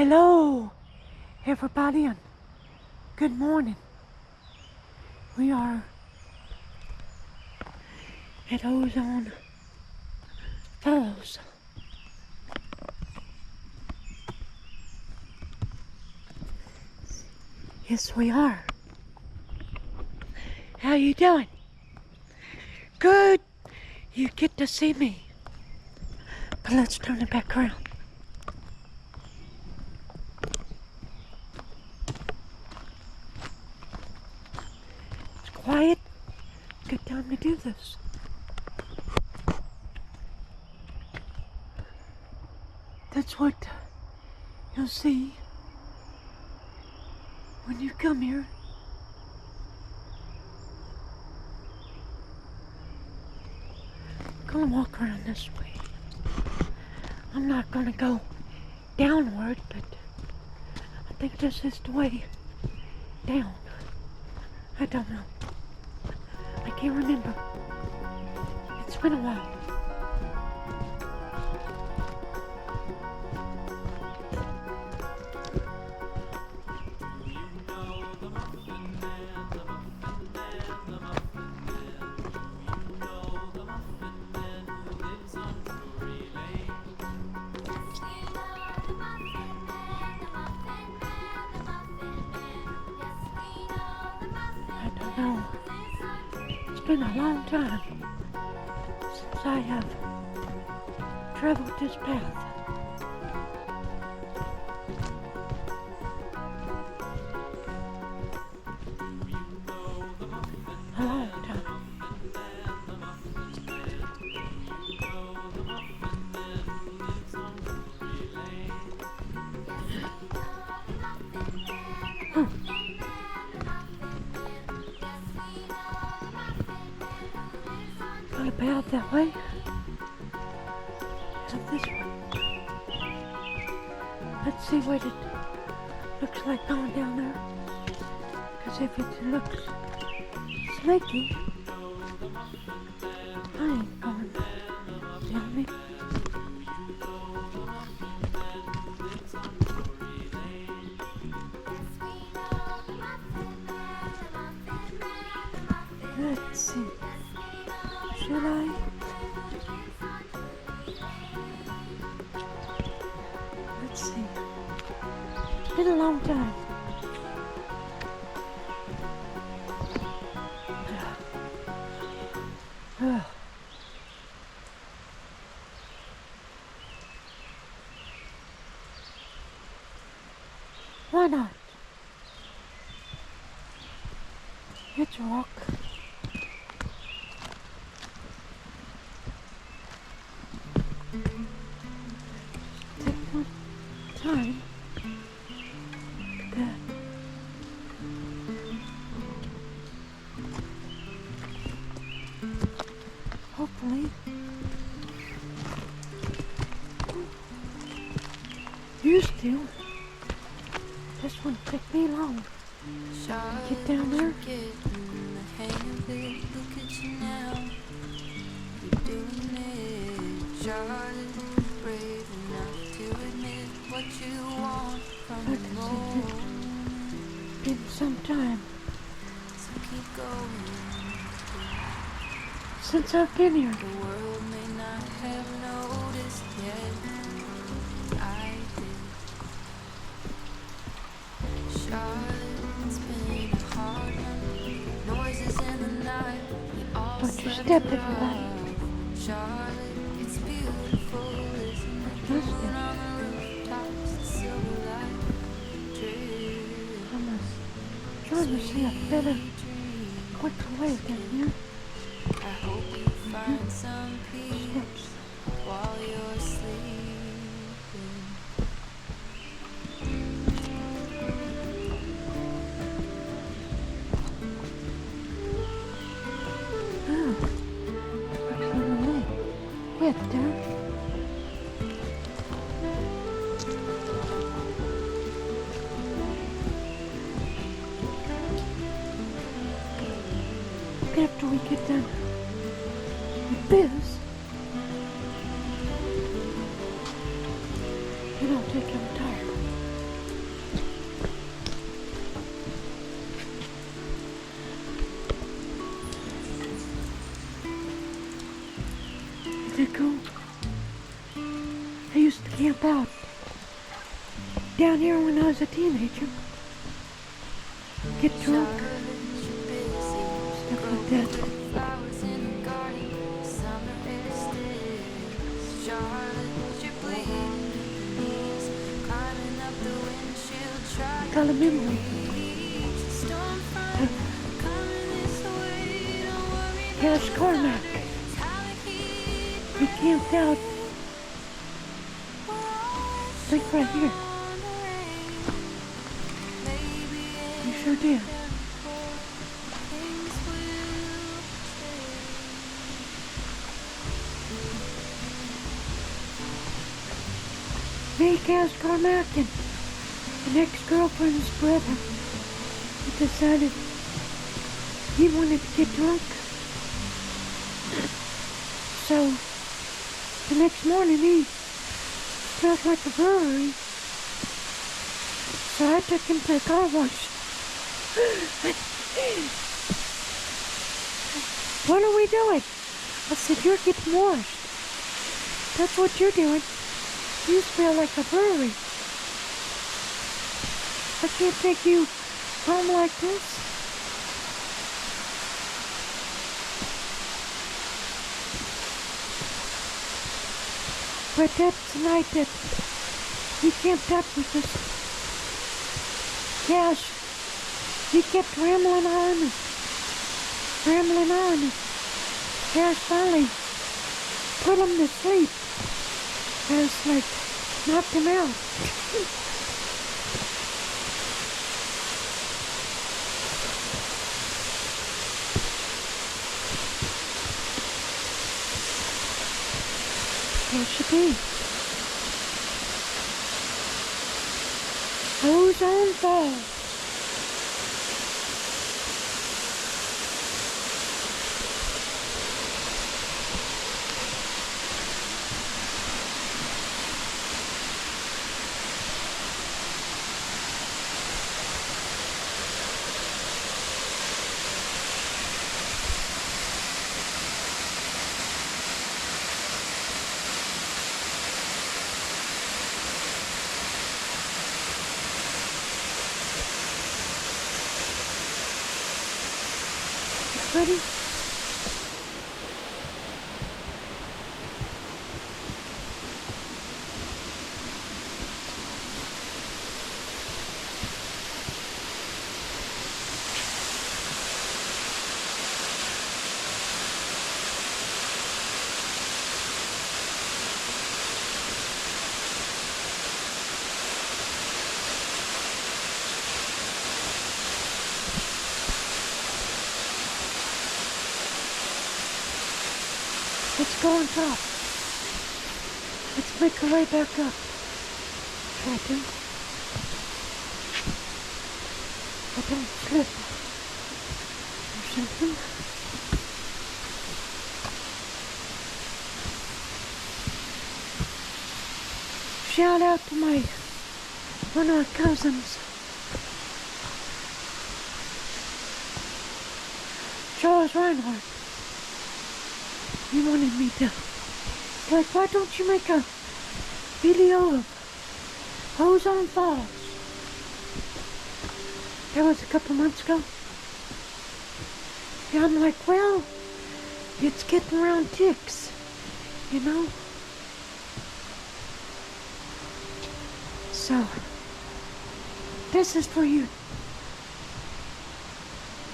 Hello, everybody, and good morning. We are at Ozone Fellows. Yes, we are. How you doing? Good. You get to see me. But let's turn it back around. It's quiet. Good time to do this. That's what you'll see when you come here. I'm gonna walk around this way. I'm not gonna go downward, but I think this is the way down. I don't know. I can't remember. It's been a while. No, it's been a long time since I have traveled this path. A long time. Not about that way. Not this way. Let's see what it looks like going down there. Because if it looks snaky, I ain't going down it. Let's see. Should I? Let's see. It's been a long time. Why not? It's a walk. Take one time. Look at that. Hopefully. Used to. This one took me long. Get down there. Look at you now. You're doing it. Charlotte, brave enough to admit what you want from the moment. Been some time So keep going. since I've been here. The world may not have noticed yet. I did. Charlotte, it's been a hard one. Noises in the night. We all Watch your slept step, rough. everybody. Charlotte, it's beautiful, isn't it? Your step. Moon on the rooftops, the silver light drip. I'm trying to see a better, quicker way than here. I hope you find some peace while you're sleeping. Oh, looks a little wet there. After we get done with this, and I'll take him tired. down here when I was a teenager. Get drunk. Stuff like that. Flowers in the garden, summer is Charlotte, you're bleeding the knees, climbing up the windshield, trying Got a memory. to storm front, coming this way, don't worry, Cash Carmack. We camped out. I think right here. We sure did. Me, Cash Carmack, and an ex-girlfriend's brother, we decided he wanted to get drunk. So, the next morning he felt like a brewery. So I took him to the car wash. What are we doing? I said, you're getting washed. That's what you're doing. You smell like a brewery. I can't take you home like this. But that's the night that he camped up with us. Cash, he kept rambling on and rambling on, and Cash finally put him to sleep. I was like, knocked him out. There should be. Ozone Falls. Ready? Let's go on top. Let's make our way back up. Try to. I don't slip or something. Shout out to one of our cousins, Charles Reinhardt. He wanted me to, like, why don't you make a video of Ozone Falls? That was a couple months ago. And I'm like, well, it's getting around ticks, you know? So, this is for you,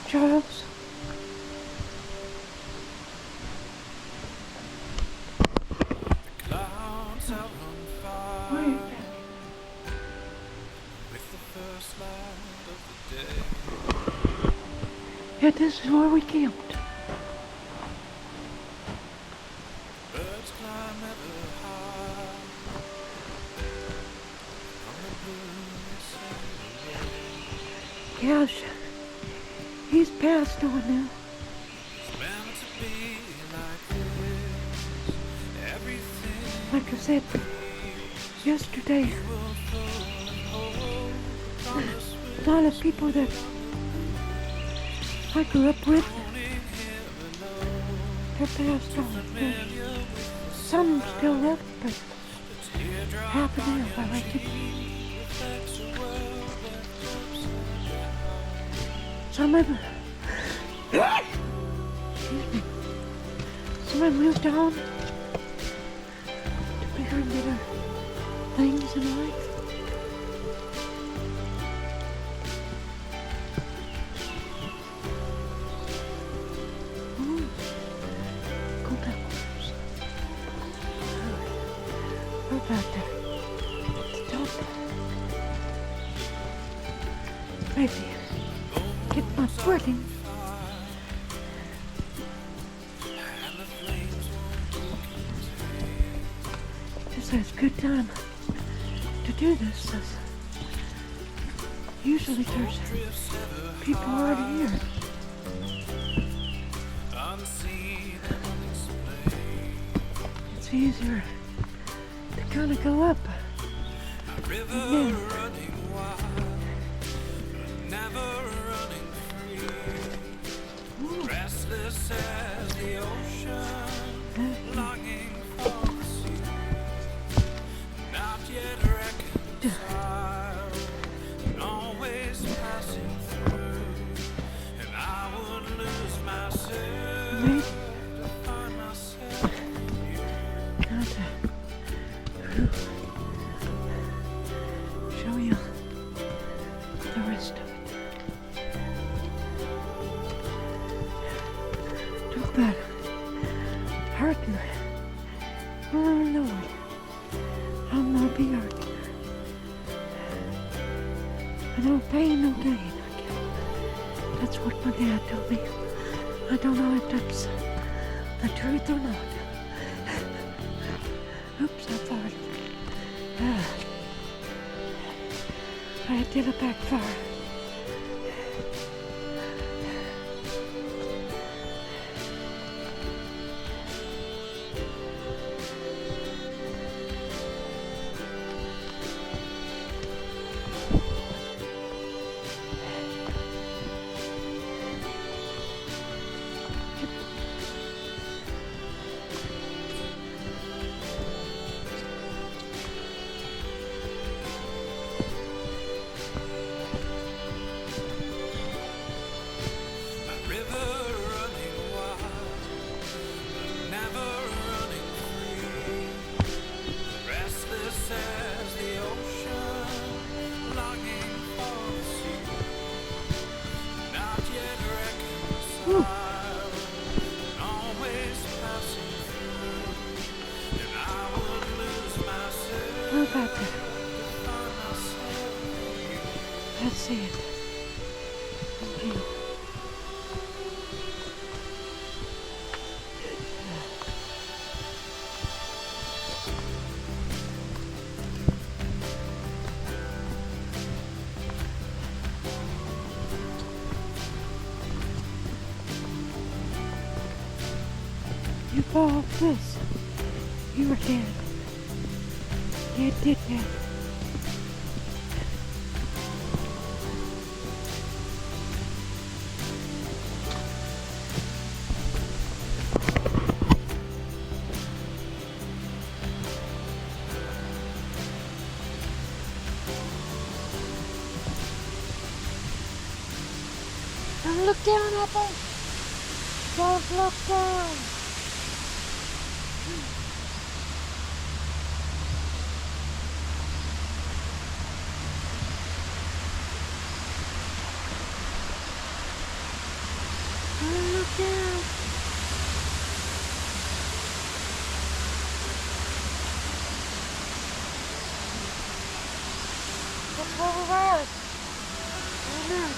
Charles. Yeah, this is where we camped. Birds climb ever high on the blue Gosh, he's passed on now. It's meant to be like this. Everything Like I said yesterday, a lot of people that I grew up with, they're passed on. There's some still left, but half of them, I reckon. Someone, excuse me, someone moved on to bigger and better things in life. Go backwards. We're about to stop. Maybe get my footing. This is a good time to do this. Usually there's people already here. It's easier to kind of go up and down. Restless as the ocean, longing for the sea, not yet reconciled, and always passing through, and I would lose myself to find myself in you. Show you the rest of it. Talk about hurting. Oh Lord, I'm not be hurting. I no pain, no gain. That's what my dad told me. I don't know if that's the truth or not. Oops, I farted. I did a backfire. How about that? Let's see it. Okay. You fall off this. You were dead. You did that. Don't look down, Apple. Don't look down. Don't look down. What's over there? I don't know.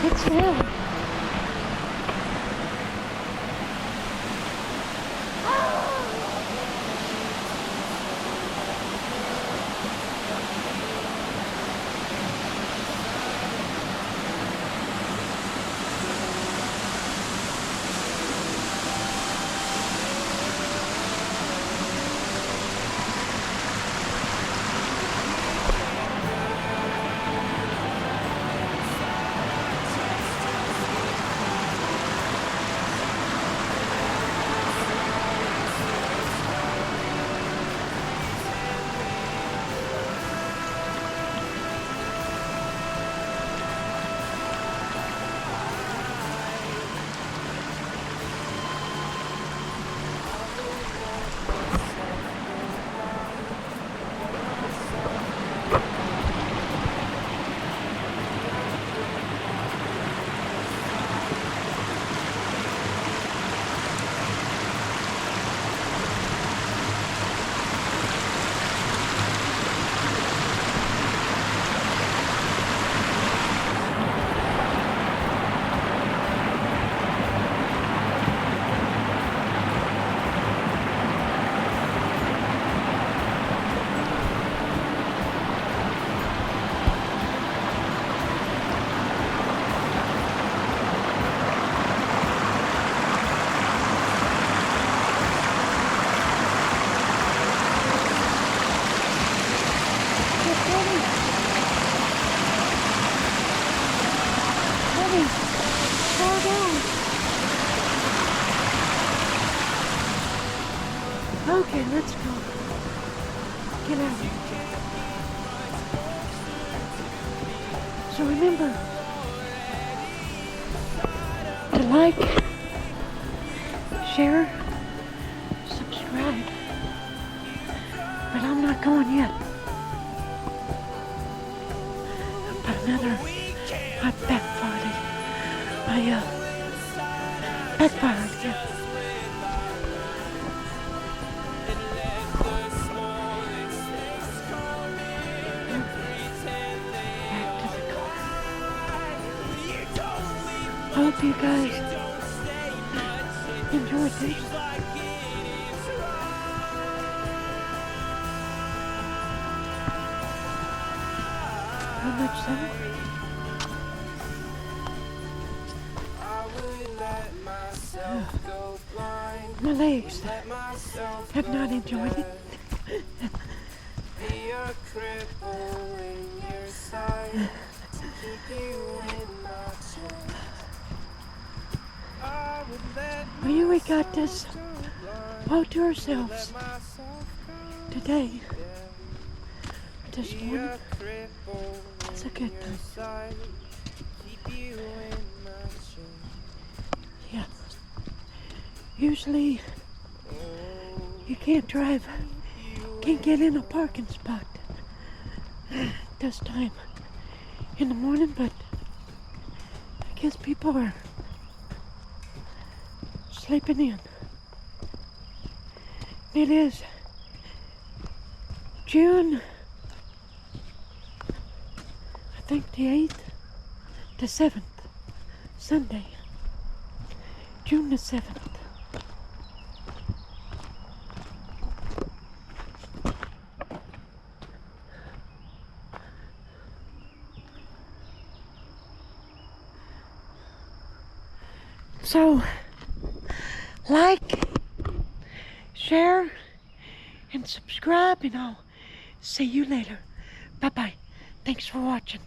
It's him. Okay, let's go. Get out of here. So remember to like, share, subscribe. But I'm not going yet. But another, I backfired. Backfired again. Back to the car. I hope you guys enjoyed this. How much so? My legs have not enjoyed it. We got this all to ourselves today. This morning. It's a good thing. Yeah. Usually you can't drive, can't get in a parking spot this time in the morning, but I guess people are sleeping in. It is June, I think the 8th, the 7th, Sunday, June the 7th. So, like, share, and subscribe, and I'll see you later. Bye-bye. Thanks for watching.